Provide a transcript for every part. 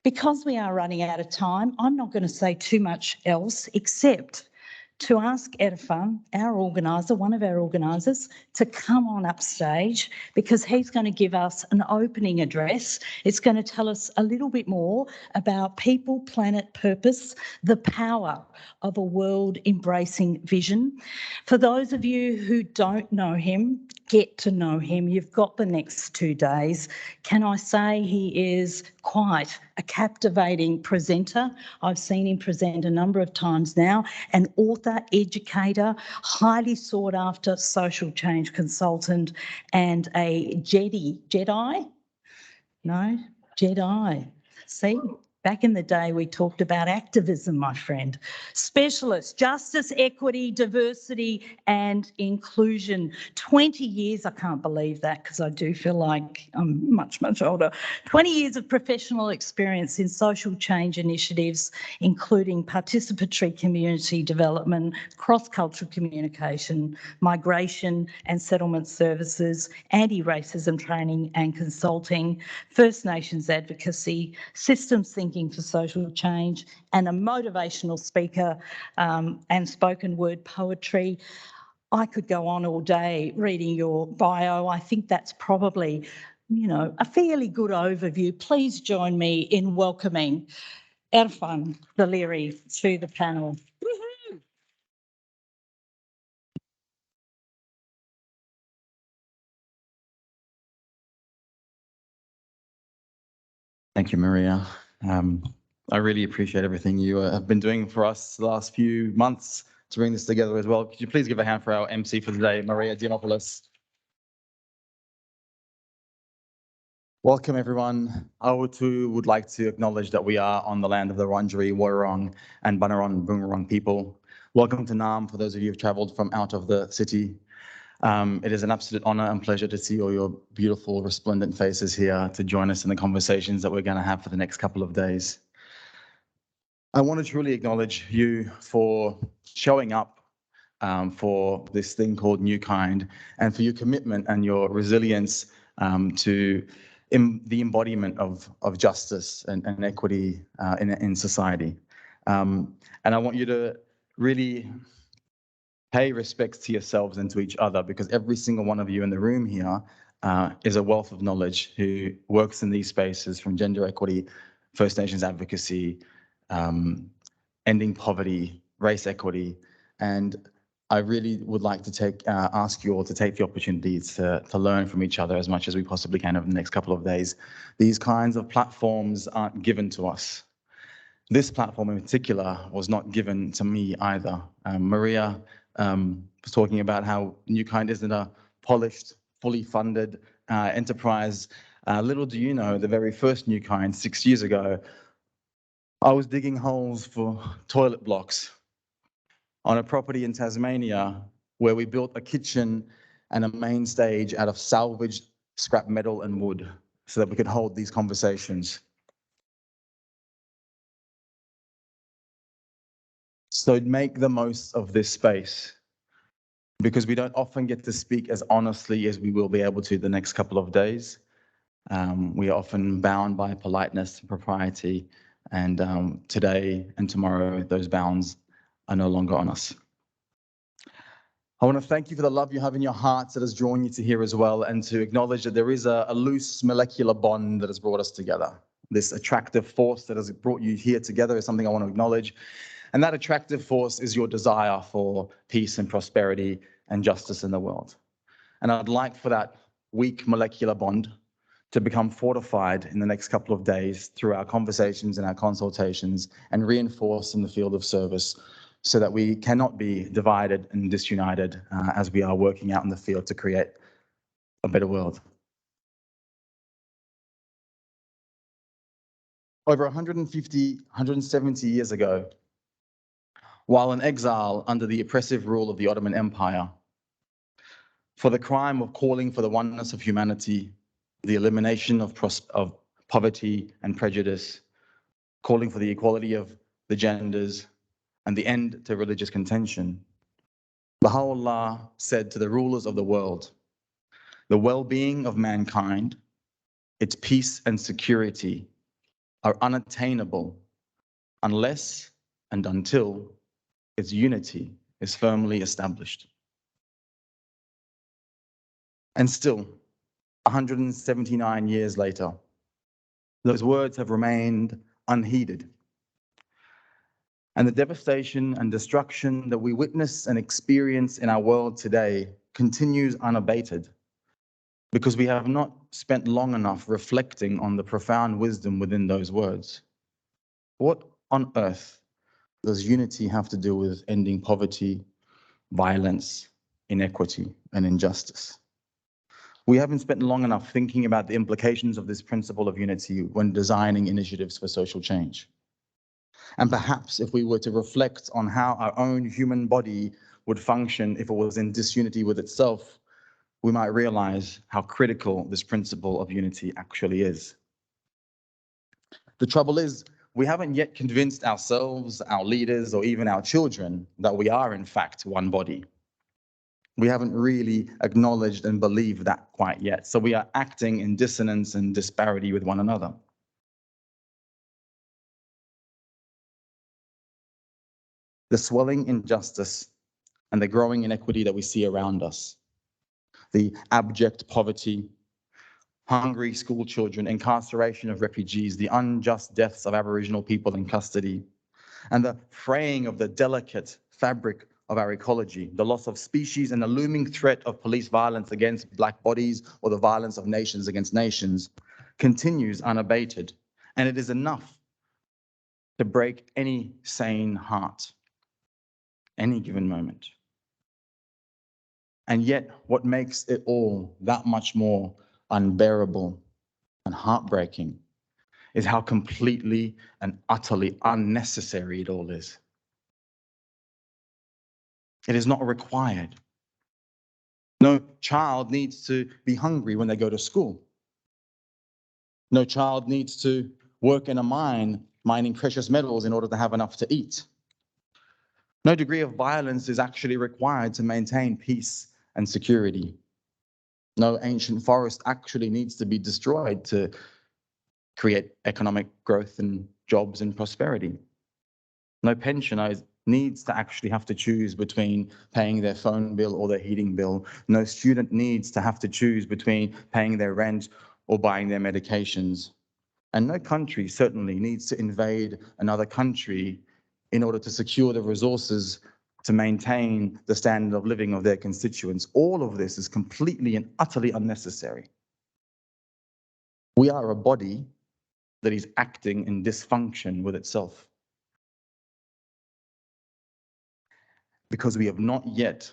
Because we are running out of time, I'm not going to say too much else except to ask Erfan, our organiser, one of our organisers, to come on upstage because he's going to give us an opening address. It's going to tell us a little bit more about people, planet, purpose, the power of a world embracing vision. For those of you who don't know him, get to know him. You've got the next 2 days. Can I say he is quite a captivating presenter? I've seen him present a number of times now. An author, educator, highly sought after social change consultant, and a Jedi. No, Jedi. See? Back in the day, we talked about activism, my friend. Specialist, justice, equity, diversity and inclusion. 20 years, I can't believe that because I do feel like I'm much, much older. 20 years of professional experience in social change initiatives, including participatory community development, cross-cultural communication, migration and settlement services, anti-racism training and consulting, First Nations advocacy, systems thinking for social change, and a motivational speaker and spoken word poetry. I could go on all day reading your bio. I think that's probably, a fairly good overview. Please join me in welcoming Erfan Daliri to the panel. Thank you, Maria. I really appreciate everything you have been doing for us the last few months to bring this together as well. Could you please give a hand for our MC for today, Maria Diamopoulos? Welcome, everyone. I too would like to acknowledge that we are on the land of the Wurundjeri, Wurrung and Bunurong Boonwurrung people. Welcome to Naarm for those of you who've travelled from out of the city. It is an absolute honour and pleasure to see all your beautiful, resplendent faces here to join us in the conversations that we're going to have for the next couple of days. I want to truly acknowledge you for showing up for this thing called Newkind and for your commitment and your resilience to the embodiment of justice and equity in society. And I want you to really pay respects to yourselves and to each other, because every single one of you in the room here is a wealth of knowledge who works in these spaces, from gender equity, First Nations advocacy, ending poverty, race equity. And I really would like to ask you all to take the opportunity to learn from each other as much as we possibly can over the next couple of days. These kinds of platforms aren't given to us. This platform in particular was not given to me either. Maria was talking about how Newkind isn't a polished, fully funded enterprise. Little do you know, the very first Newkind 6 years ago, I was digging holes for toilet blocks on a property in Tasmania where we built a kitchen and a main stage out of salvaged scrap metal and wood so that we could hold these conversations. So make the most of this space, because we don't often get to speak as honestly as we will be able to the next couple of days. We are often bound by politeness and propriety, and today and tomorrow, those bounds are no longer on us. I want to thank you for the love you have in your hearts that has drawn you to here as well, and to acknowledge that there is a loose molecular bond that has brought us together. This attractive force that has brought you here together is something I want to acknowledge. And that attractive force is your desire for peace and prosperity and justice in the world. And I'd like for that weak molecular bond to become fortified in the next couple of days through our conversations and our consultations, and reinforced in the field of service, so that we cannot be divided and disunited as we are working out in the field to create a better world. Over 150, 170 years ago, while in exile under the oppressive rule of the Ottoman Empire, for the crime of calling for the oneness of humanity, the elimination of poverty and prejudice, calling for the equality of the genders, and the end to religious contention, Baha'u'llah said to the rulers of the world, the well-being of mankind, its peace and security, are unattainable unless and until its unity is firmly established. And still, 179 years later, those words have remained unheeded. And the devastation and destruction that we witness and experience in our world today continues unabated because we have not spent long enough reflecting on the profound wisdom within those words. What on earth does unity have to do with ending poverty, violence, inequity, and injustice? We haven't spent long enough thinking about the implications of this principle of unity when designing initiatives for social change. And perhaps if we were to reflect on how our own human body would function if it was in disunity with itself, we might realize how critical this principle of unity actually is. The trouble is, we haven't yet convinced ourselves, our leaders, or even our children that we are in fact one body. We haven't really acknowledged and believed that quite yet. So we are acting in dissonance and disparity with one another. The swelling injustice and the growing inequity that we see around us, the abject poverty, hungry school children, incarceration of refugees, the unjust deaths of Aboriginal people in custody, and the fraying of the delicate fabric of our ecology, the loss of species and the looming threat of police violence against Black bodies or the violence of nations against nations continues unabated. And it is enough to break any sane heart, any given moment. And yet, what makes it all that much more unbearable and heartbreaking is how completely and utterly unnecessary it all is. It is not required. No child needs to be hungry when they go to school. No child needs to work in a mine, mining precious metals in order to have enough to eat. No degree of violence is actually required to maintain peace and security. No ancient forest actually needs to be destroyed to create economic growth and jobs and prosperity. No pensioner needs to actually have to choose between paying their phone bill or their heating bill. No student needs to have to choose between paying their rent or buying their medications. And no country certainly needs to invade another country in order to secure the resources to maintain the standard of living of their constituents. All of this is completely and utterly unnecessary. We are a body that is acting in dysfunction with itself, because we have not yet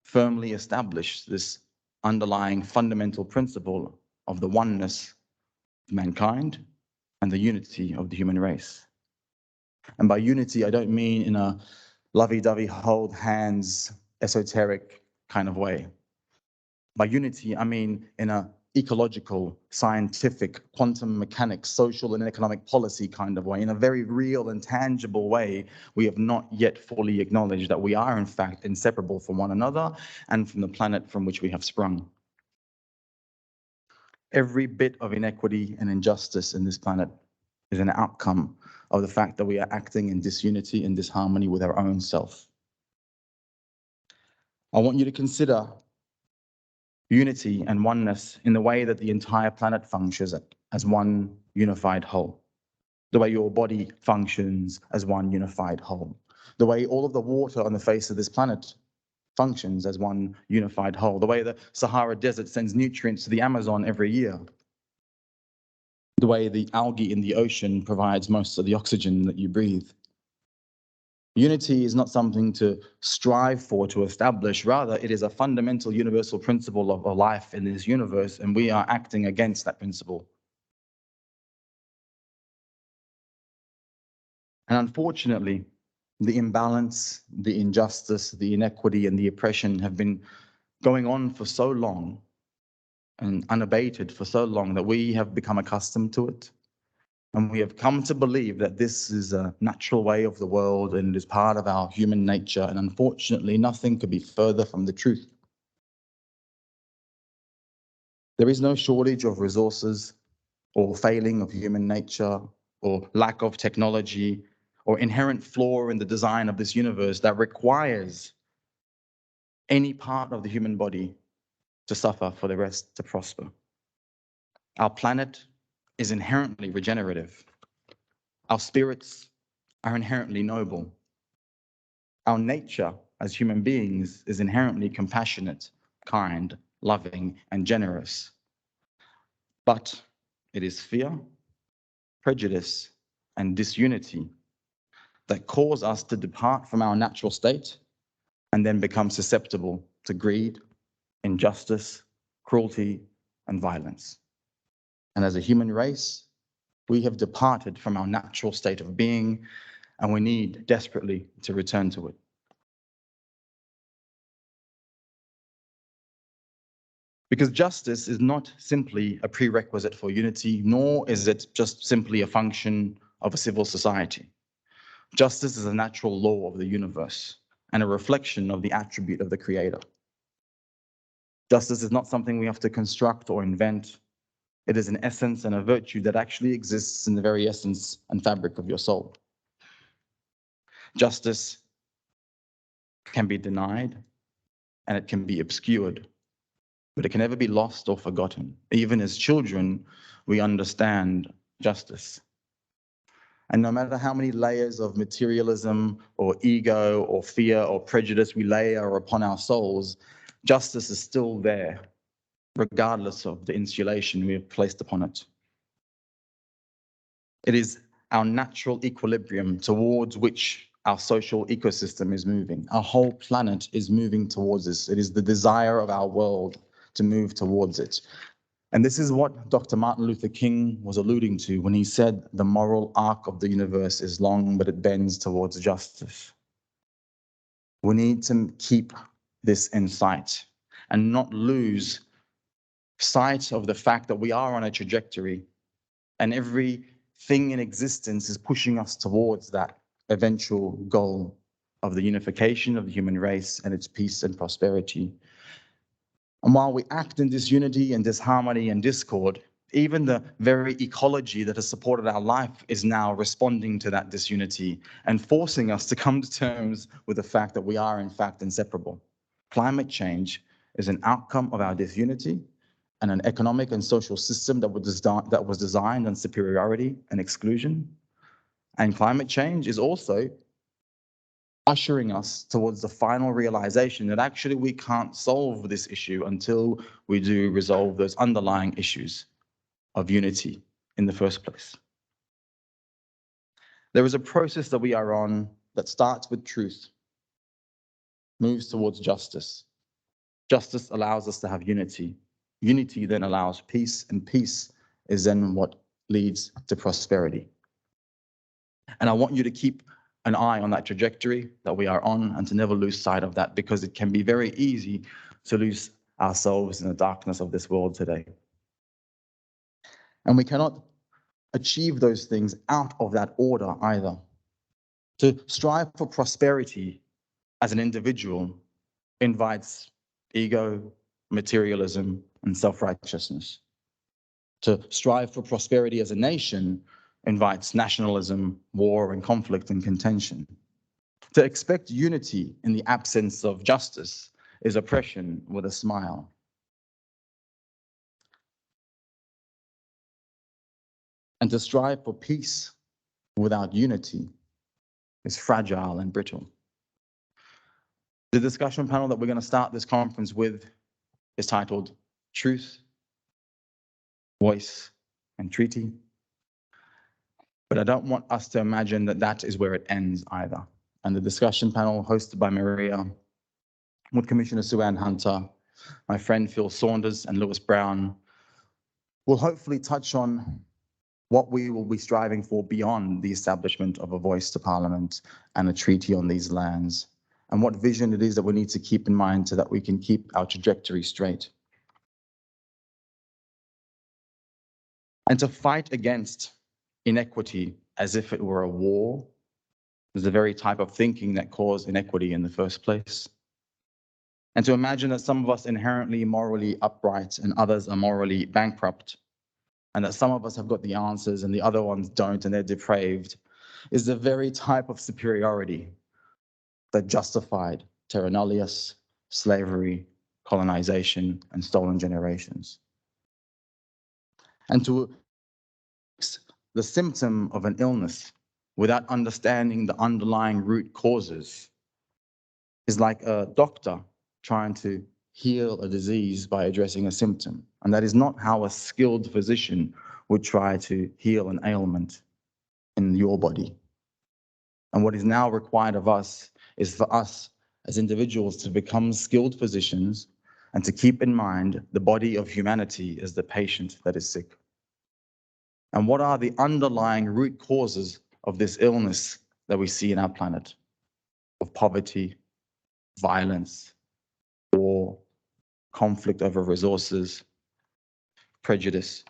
firmly established this underlying fundamental principle of the oneness of mankind and the unity of the human race. And by unity, I don't mean in a lovey-dovey, hold hands, esoteric kind of way. By unity, I mean in a ecological, scientific, quantum mechanics, social and economic policy kind of way. In a very real and tangible way, we have not yet fully acknowledged that we are in fact inseparable from one another and from the planet from which we have sprung. Every bit of inequity and injustice in this planet is an outcome of the fact that we are acting in disunity and disharmony with our own self. I want you to consider unity and oneness in the way that the entire planet functions as one unified whole. The way your body functions as one unified whole. The way all of the water on the face of this planet functions as one unified whole. The way the Sahara Desert sends nutrients to the Amazon every year. The way the algae in the ocean provides most of the oxygen that you breathe. Unity is not something to strive for, to establish. Rather, it is a fundamental universal principle of life in this universe, and we are acting against that principle. And unfortunately, the imbalance, the injustice, the inequity, and the oppression have been going on for so long and unabated for so long that we have become accustomed to it. And we have come to believe that this is a natural way of the world and it is part of our human nature. And unfortunately, nothing could be further from the truth. There is no shortage of resources or failing of human nature or lack of technology or inherent flaw in the design of this universe that requires any part of the human body to suffer for the rest to prosper. Our planet is inherently regenerative. Our spirits are inherently noble. Our nature as human beings is inherently compassionate, kind, loving, and generous. But it is fear, prejudice, and disunity that cause us to depart from our natural state and then become susceptible to greed, injustice, cruelty, and violence. And as a human race, we have departed from our natural state of being, and we need desperately to return to it. Because justice is not simply a prerequisite for unity, nor is it just simply a function of a civil society. Justice is a natural law of the universe and a reflection of the attribute of the Creator. Justice is not something we have to construct or invent. It is an essence and a virtue that actually exists in the very essence and fabric of your soul. Justice can be denied and it can be obscured, but it can never be lost or forgotten. Even as children, we understand justice. And no matter how many layers of materialism or ego or fear or prejudice we layer upon our souls, justice is still there, regardless of the insulation we have placed upon it. It is our natural equilibrium towards which our social ecosystem is moving. Our whole planet is moving towards this. It is the desire of our world to move towards it. And this is what Dr. Martin Luther King was alluding to when he said the moral arc of the universe is long, but it bends towards justice. We need to keep this in sight and not lose sight of the fact that we are on a trajectory and everything in existence is pushing us towards that eventual goal of the unification of the human race and its peace and prosperity. And while we act in disunity and disharmony and discord, even the very ecology that has supported our life is now responding to that disunity and forcing us to come to terms with the fact that we are in fact inseparable. Climate change is an outcome of our disunity and an economic and social system that was designed on superiority and exclusion. And climate change is also ushering us towards the final realization that actually we can't solve this issue until we do resolve those underlying issues of unity in the first place. There is a process that we are on that starts with truth, moves towards justice. Justice allows us to have unity. Unity then allows peace, and peace is then what leads to prosperity. And I want you to keep an eye on that trajectory that we are on and to never lose sight of that, because it can be very easy to lose ourselves in the darkness of this world today. And we cannot achieve those things out of that order either. To strive for prosperity as an individual invites ego, materialism, and self-righteousness. To strive for prosperity as a nation invites nationalism, war, and conflict and contention. To expect unity in the absence of justice is oppression with a smile. And to strive for peace without unity is fragile and brittle. The discussion panel that we're going to start this conference with is titled Truth, Voice, and Treaty. But I don't want us to imagine that that is where it ends either. And the discussion panel hosted by Maria, with Commissioner Sue-Ann Hunter, my friend Phil Saunders, and Lewis Brown, will hopefully touch on what we will be striving for beyond the establishment of a voice to Parliament and a treaty on these lands, and what vision it is that we need to keep in mind so that we can keep our trajectory straight. And to fight against inequity as if it were a war is the very type of thinking that caused inequity in the first place. And to imagine that some of us inherently morally upright and others are morally bankrupt and that some of us have got the answers and the other ones don't, and they're depraved, is the very type of superiority that justified terra nullius, slavery, colonization, and stolen generations. And to fix the symptom of an illness without understanding the underlying root causes is like a doctor trying to heal a disease by addressing a symptom. And that is not how a skilled physician would try to heal an ailment in your body. And what is now required of us is for us as individuals to become skilled physicians and to keep in mind the body of humanity as the patient that is sick. And what are the underlying root causes of this illness that we see in our planet? Of poverty, violence, war, conflict over resources, prejudice.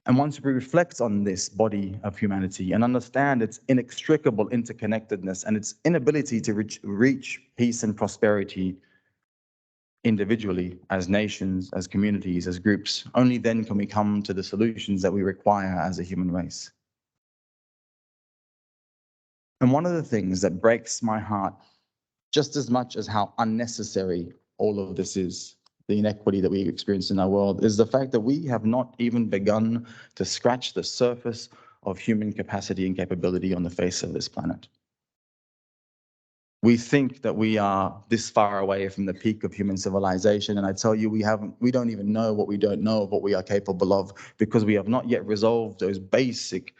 And once we reflect on this body of humanity and understand its inextricable interconnectedness and its inability to reach peace and prosperity individually, as nations, as communities, as groups, only then can we come to the solutions that we require as a human race. And one of the things that breaks my heart just as much as how unnecessary all of this is, the inequity that we experience in our world, is the fact that we have not even begun to scratch the surface of human capacity and capability on the face of this planet. We think that we are this far away from the peak of human civilization, and I tell you, we don't even know what we don't know of what we are capable of, because we have not yet resolved those basic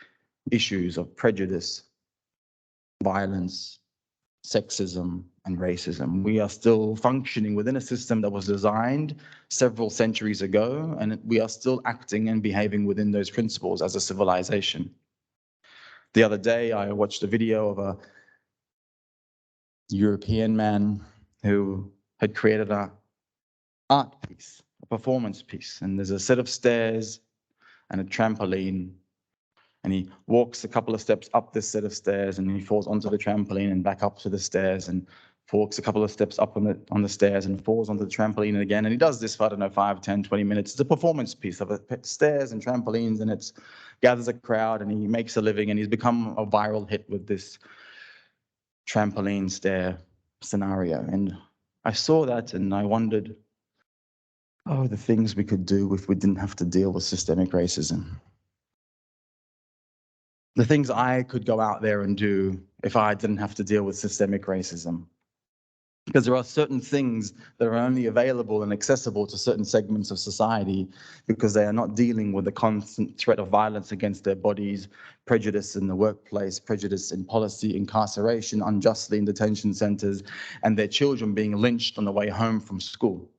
issues of prejudice, violence, sexism, and racism. We are still functioning within a system that was designed several centuries ago, and we are still acting and behaving within those principles as a civilization. The other day, I watched a video of a European man who had created an art piece, a performance piece, and there's a set of stairs and a trampoline, and he walks a couple of steps up this set of stairs, and he falls onto the trampoline and back up to the stairs, and walks a couple of steps up on the stairs and falls onto the trampoline again. And he does this for, I don't know, 5, 10, 20 minutes. It's a performance piece of stairs and trampolines, and it gathers a crowd, and he makes a living, and he's become a viral hit with this trampoline stair scenario. And I saw that and I wondered, oh, the things we could do if we didn't have to deal with systemic racism. The things I could go out there and do if I didn't have to deal with systemic racism. Because there are certain things that are only available and accessible to certain segments of society because they are not dealing with the constant threat of violence against their bodies, prejudice in the workplace, prejudice in policy, incarceration unjustly in detention centers, and their children being lynched on the way home from school.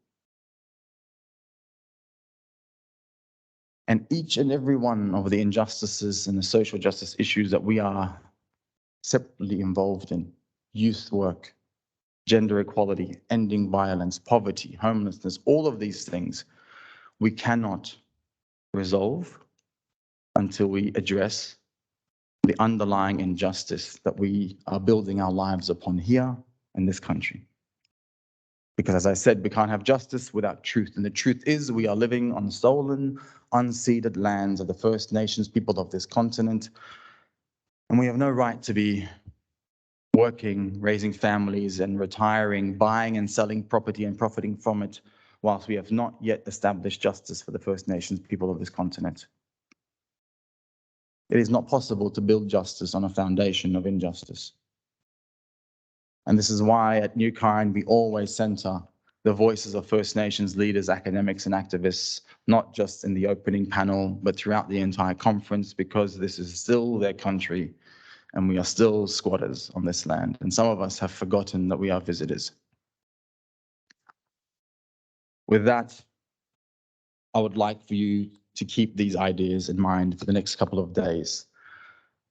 And each and every one of the injustices and the social justice issues that we are separately involved in, youth work, gender equality, ending violence, poverty, homelessness, all of these things we cannot resolve until we address the underlying injustice that we are building our lives upon here in this country. Because as I said, we can't have justice without truth. And the truth is we are living on stolen, unceded lands of the First Nations people of this continent. And we have no right to be working, raising families and retiring, buying and selling property and profiting from it, whilst we have not yet established justice for the First Nations people of this continent. It is not possible to build justice on a foundation of injustice. And this is why at Newkind we always center the voices of First Nations leaders, academics, and activists, not just in the opening panel, but throughout the entire conference, because this is still their country. And we are still squatters on this land. And some of us have forgotten that we are visitors. With that, I would like for you to keep these ideas in mind for the next couple of days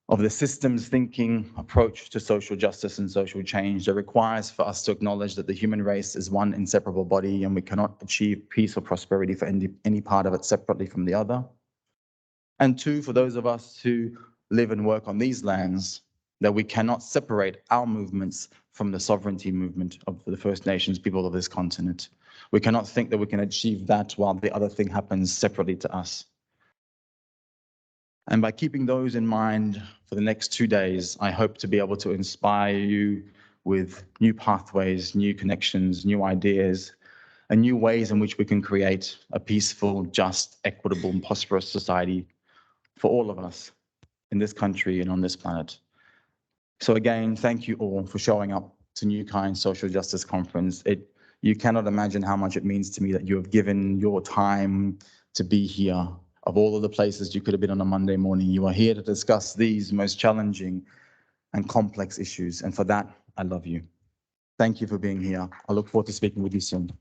of the systems thinking approach to social justice and social change that requires for us to acknowledge that the human race is one inseparable body and we cannot achieve peace or prosperity for any part of it separately from the other. And 2, for those of us who live and work on these lands, that we cannot separate our movements from the sovereignty movement of the First Nations people of this continent. We cannot think that we can achieve that while the other thing happens separately to us. And by keeping those in mind for the next 2 days, I hope to be able to inspire you with new pathways, new connections, new ideas, and new ways in which we can create a peaceful, just, equitable, and prosperous society for all of us in this country and on this planet. So again, thank you all for showing up to Newkind Social Justice Conference. You cannot imagine how much it means to me that you have given your time to be here. Of all of the places you could have been on a Monday morning, you are here to discuss these most challenging and complex issues. And for that, I love you. Thank you for being here. I look forward to speaking with you soon.